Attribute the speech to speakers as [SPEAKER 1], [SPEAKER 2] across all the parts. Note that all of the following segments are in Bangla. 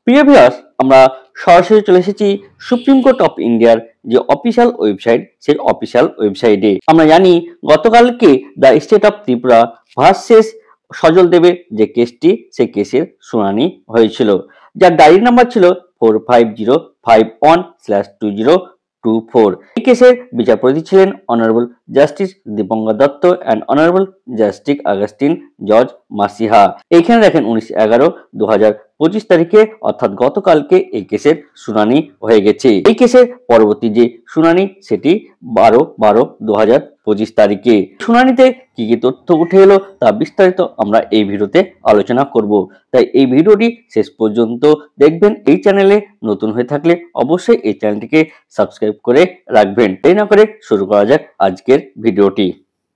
[SPEAKER 1] প্রিয় ভিউয়ার্স, আমরা সরাসরি চলে এসেছি সুপ্রিম কোর্ট অফ ইন্ডিয়ার যে অফিসিয়াল ওয়েবসাইট, সেই অফিসিয়াল ওয়েবসাইটে। আমরা জানি গতকালকে the state of Tripura versus Sajal দেবের যে কেসটি, সেই কেসের শুনানি হয়েছিল, যার ডায়েরি নাম্বার ছিল 4505/2024। এই কেসের বিচারপতি ছিলেন honourable justice Dipankar Datta and honourable justice Augustine George Masih. এইখানে দেখেন 19/11/2025 তারিখে অর্থাৎ গতকালকে এই কেসের শুনানি হয়ে গেছে। এই কেসের পরবর্তী যে শুনানি সেটি 12/12/2025 তারিখে। শুনানিতে কি কি তথ্য উঠে এলো তা বিস্তারিত আমরা এই ভিডিওতে আলোচনা করব, তাই এই ভিডিওটি শেষ পর্যন্ত দেখবেন। এই চ্যানেলে নতুন হয়ে থাকলে অবশ্যই এই চ্যানেলটিকে সাবস্ক্রাইব করে রাখবেন। দেরি না করে শুরু করা যাক আজকের ভিডিওটি।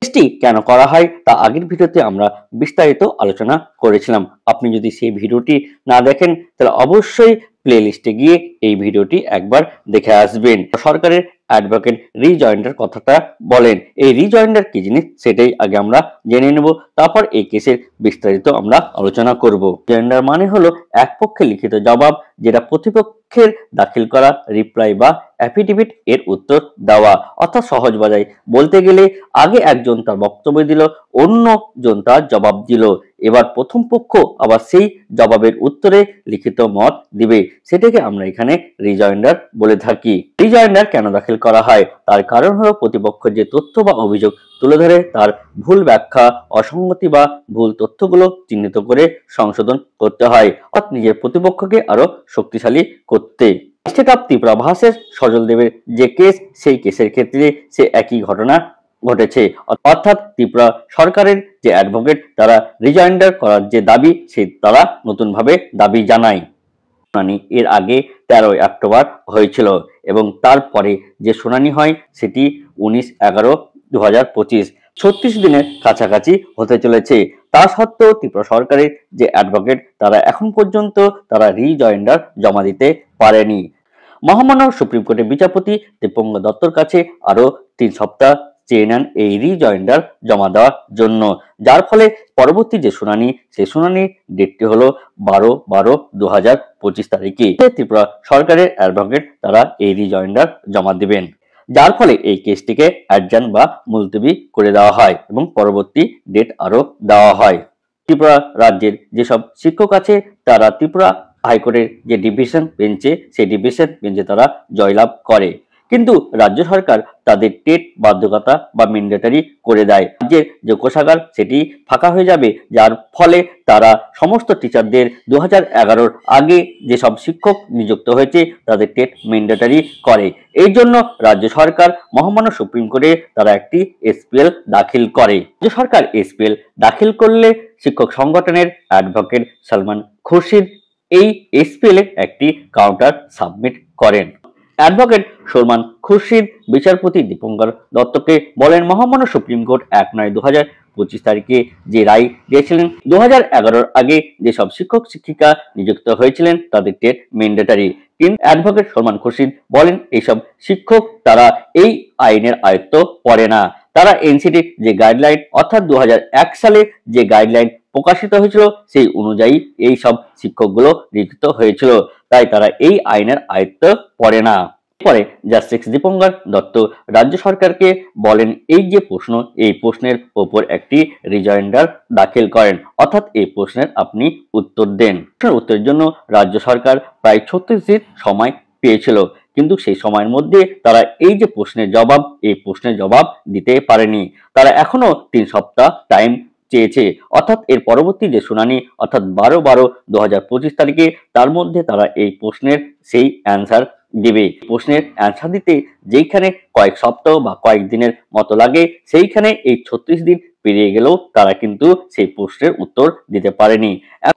[SPEAKER 1] কেসটি কেন করা হয় তা আগের ভিডিওতে আমরা বিস্তারিত আলোচনা করেছিলাম। আপনি যদি সেই ভিডিওটি না দেখেন তাহলে অবশ্যই প্লে লিস্টে গিয়ে এই ভিডিওটি একবার দেখে আসবেন। সরকারের অ্যাডভোকেট রিজয়েন্ডার কথাটা বলেন। এই রিজয়েন্ডার কি জিনিস সেটাই আগে আমরা জেনে নেব, তারপর এই কেসের বিস্তারিত আমরা আলোচনা করব। রিজয়েন্ডার মানে হলো এক পক্ষে লিখিত জবাব, যেটা প্রতিপক্ষের দাখিল করা রিপ্লাই বা অ্যাফিডেভিট এর উত্তর দেওয়া। অর্থাৎ সহজ ভাষায় বলতে গেলে আগে একজন তার বক্তব্য দিল, অন্যজন তার জবাব দিল, এবার প্রথম পক্ষ আবার সেই জবাবের উত্তরে লিখিত মত দিবে, সেটাকে আমরা এখানে রিজয়েন্ডার বলে থাকি। রিজয়েন্ডার কেন দাখিল করা হয় তার কারণ হলো প্রতিপক্ষ যে তথ্য বা অভিযোগ তুলে ধরে তার ভুল ব্যাখ্যা, অসঙ্গতি বা ভুল তথ্যগুলো চিহ্নিত করে সংশোধন করতে হয়, অর্থাৎ নিজের প্রতিপক্ষকে আরো শক্তিশালী করতে। State of Tripura versus Sajal দেবের যে কেস, সেই কেসের ক্ষেত্রে সে একই ঘটনা ঘটেছে, অর্থাৎ ত্রিপুরা সরকারের যে অ্যাডভোকেট তারা রিজয়েন্ডার করার যে দাবি, সেই তারা নতুন ভাবে দাবি জানায়। শুনানি এর আগে 13 অক্টোবর হয়েছিল এবং তারপরে যে শুনানি হয় সেটি 19/11/2025। 36 দিনের কাছাকাছি হতে চলেছে। তা সত্ত্বেও ত্রিপুরা সরকারের যে অ্যাডভোকেট তারা এখন পর্যন্ত তারা রিজয়েন্ডার জমা দিতে পারেনি। মহামান্য সুপ্রিম কোর্টের বিচারপতি দীপঙ্কর দত্তর কাছে আরো 3 সপ্তাহ চেয়ে নেন এই রিজয়েন্ডার জমা দেওয়ার জন্য, যার ফলে পরবর্তী যে শুনানি, সেই শুনানির ডেটটি হলো 12/12/2025 তারিখে। ত্রিপুরা সরকারের অ্যাডভোকেট তারা এই রিজয়েন্ডার জমা দিবেন, যার ফলে এই কেসটিকে অ্যাডজার্ন বা মুলতবি করে দেওয়া হয় এবং পরবর্তী ডেট আরো দেওয়া হয়। ত্রিপুরা রাজ্যের যেসব শিক্ষক আছে তারা ত্রিপুরা হাইকোর্টের যে ডিভিশন বেঞ্চে, সেই ডিভিশন বেঞ্চে তারা জয়লাভ করে, কিন্তু রাজ্য সরকার তাদের টেট বাধ্যকতা বা ম্যান্ডেটরি করে দেয়। রাজ্যের যে কোষাগার সেটি ফাঁকা হয়ে যাবে, যার ফলে তারা সমস্ত টিচারদের 2011-র আগে যেসব শিক্ষক নিযুক্ত হয়েছে তাদের টেট ম্যান্ডেটরি করে। এই জন্য রাজ্য সরকার মহামান্য সুপ্রিম কোর্টে তারা একটি এসপিএল দাখিল করে। রাজ্য সরকার এসপিএল দাখিল করলে শিক্ষক সংগঠনের অ্যাডভোকেট সলমান খুরশিদ এই এসপিএল এর একটি কাউন্টার সাবমিট করেন। অ্যাডভোকেট সলমান খুরশিদ বিচারপতি দীপঙ্কর দত্তকে বলেন, মহামান্য সুপ্রিম কোর্ট 1/9/2025 তারিখে যে রায় দিয়েছিলেন, 2011-র আগে যেসব শিক্ষক শিক্ষিকা নিযুক্ত হয়েছিলেন তাদের টেট ম্যান্ডেটরি। কিন্তু অ্যাডভোকেট সলমান খুরশিদ বলেন এইসব শিক্ষক তারা এই আইনের আয়ত্ত পড়ে না। তারা এনসিটির যে গাইডলাইন অর্থাৎ 2001 সালে যে গাইডলাইন প্রকাশিত হয়েছিল সেই অনুযায়ী এই সব শিক্ষকগুলো নিযুক্ত হয়েছিল, তাই তারা এই আইনের আয়ত্ত পড়ে না। পরে জাস্টিস দীপঙ্কর দত্ত রাজ্য সরকারকে বলেন এই যে প্রশ্ন, এই প্রশ্নের ওপর একটি রিজয়েন্ডার দাখিল করেন, অর্থাৎ এই প্রশ্নের আপনি উত্তর দেন। উত্তরের জন্য রাজ্য সরকার প্রায় 36 দিন সময় পেয়েছিল, কিন্তু সেই সময়ের মধ্যে তারা এই যে প্রশ্নের জবাব, এই প্রশ্নের জবাব দিতে পারেনি। তারা এখনো 3 সপ্তাহ টাইম চেয়েছে, অর্থাৎ এর পরবর্তী যে শুনানি অর্থাৎ 12/12/2025 তারিখে, তার মধ্যে তারা এই প্রশ্নের সেই অ্যান্সার দিবে। প্রশ্নের অ্যান্সার দিতে যেইখানে কয়েক সপ্তাহ বা কয়েক দিনের মতো লাগে, সেইখানে এই 36 দিন পেরিয়ে গেলেও তারা কিন্তু সেই প্রশ্নের উত্তর দিতে পারেনি,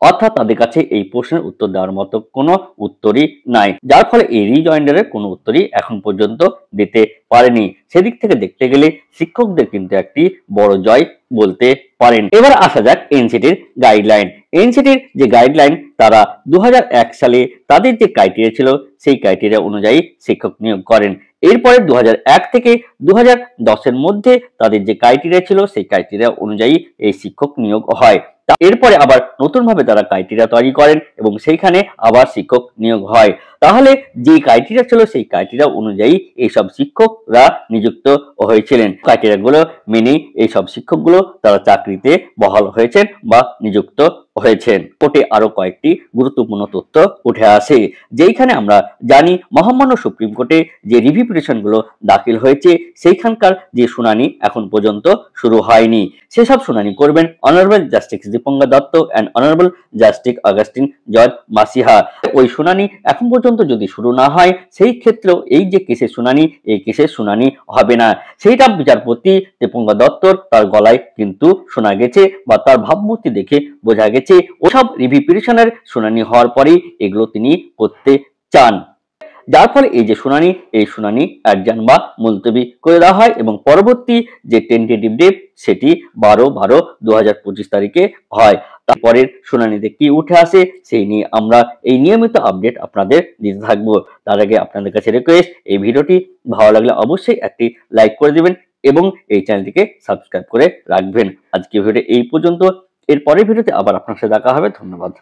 [SPEAKER 1] অর্থাৎ তাদের কাছে এই প্রশ্নের উত্তর দেওয়ার মতো কোনো উত্তরই নাই, যার ফলে এই রিজয়েন্ডারের কোনো উত্তরই এখন পর্যন্ত দিতে পারেনি। সেদিক থেকে দেখতে গেলে শিক্ষকদের কিন্তু একটি বড় জয় বলতে পারেন। এবার আসা যাক এনসিটির গাইডলাইন। এনসিটির যে গাইডলাইন তারা 2001 সালে তাদের যে ক্রাইটেরিয়া ছিল সেই ক্রাইটেরিয়া অনুযায়ী শিক্ষক নিয়োগ করেন। এরপরে 2001 থেকে 2010-এর মধ্যে তাদের যে ক্রাইটেরিয়া ছিল সেই ক্রাইটেরিয়া অনুযায়ী এই শিক্ষক নিয়োগ হয়। এরপরে আবার নতুনভাবে তারা ক্রাইটেরিয়া তৈরি করেন এবং সেইখানে আবার শিক্ষক নিয়োগ হয়। তাহলে যে ক্রাইটেরিয়া ছিল সেই ক্রাইটেরিয়া অনুযায়ী এইসব শিক্ষকরা নিযুক্ত হয়েছিলেন। ক্রাইটেরিয়াগুলো মেনেই এইসব শিক্ষকগুলো তারা চাকরিতে বহাল হয়েছেন বা নিযুক্ত হয়েছেন। কোর্টে আরো কয়েকটি গুরুত্বপূর্ণ তথ্য উঠে আসে, যেইখানে আমরা জানি মহামান্য সুপ্রিম কোর্টে যে রিভিউ পিটিশনগুলো দাখিল হয়েছে সেইখানকার যে শুনানি এখন পর্যন্ত শুরু হয়নি। সেসব শুনানি করবেন honourable justice Dipankar Datta and honourable justice Augustine George Masih. ওই শুনানি এখন পর্যন্ত যদি শুরু না হয় সেই ক্ষেত্রেও এই যে কেসের শুনানি, এই কেসের শুনানি হবে না। সেইটা বিচারপতি দীপঙ্কর দত্তর তার গলায় কিন্তু শোনা গেছে বা তার ভাবমূর্তি দেখে বোঝা গেছে ওসব রিভিউ পিটিশনের শুনানি হওয়ার পরেই এগুলো তিনি করতে চান। যার ফলে এই যে শুনানি, এই শুনানি অ্যাডজার্ন বা মুলতবি করে দেওয়া হয় এবং পরবর্তী যে টেন্টেটিভ ডেট সেটি 12/12/2025 তারিখে হয়। তারপরের শুনানিতে কি উঠে আসে সেই নিয়ে আমরা এই নিয়মিত আপডেট আপনাদের দিতে থাকবো। তার আগে আপনাদের কাছে রিকোয়েস্ট, এই ভিডিওটি ভালো লাগলে অবশ্যই একটি লাইক করে দিবেন এবং এই চ্যানেলটিকে সাবস্ক্রাইব করে রাখবেন। আজকে ভিডিও এই পর্যন্ত, এর পরের ভিডিওতে আবার আপনার সাথে দেখা হবে। ধন্যবাদ।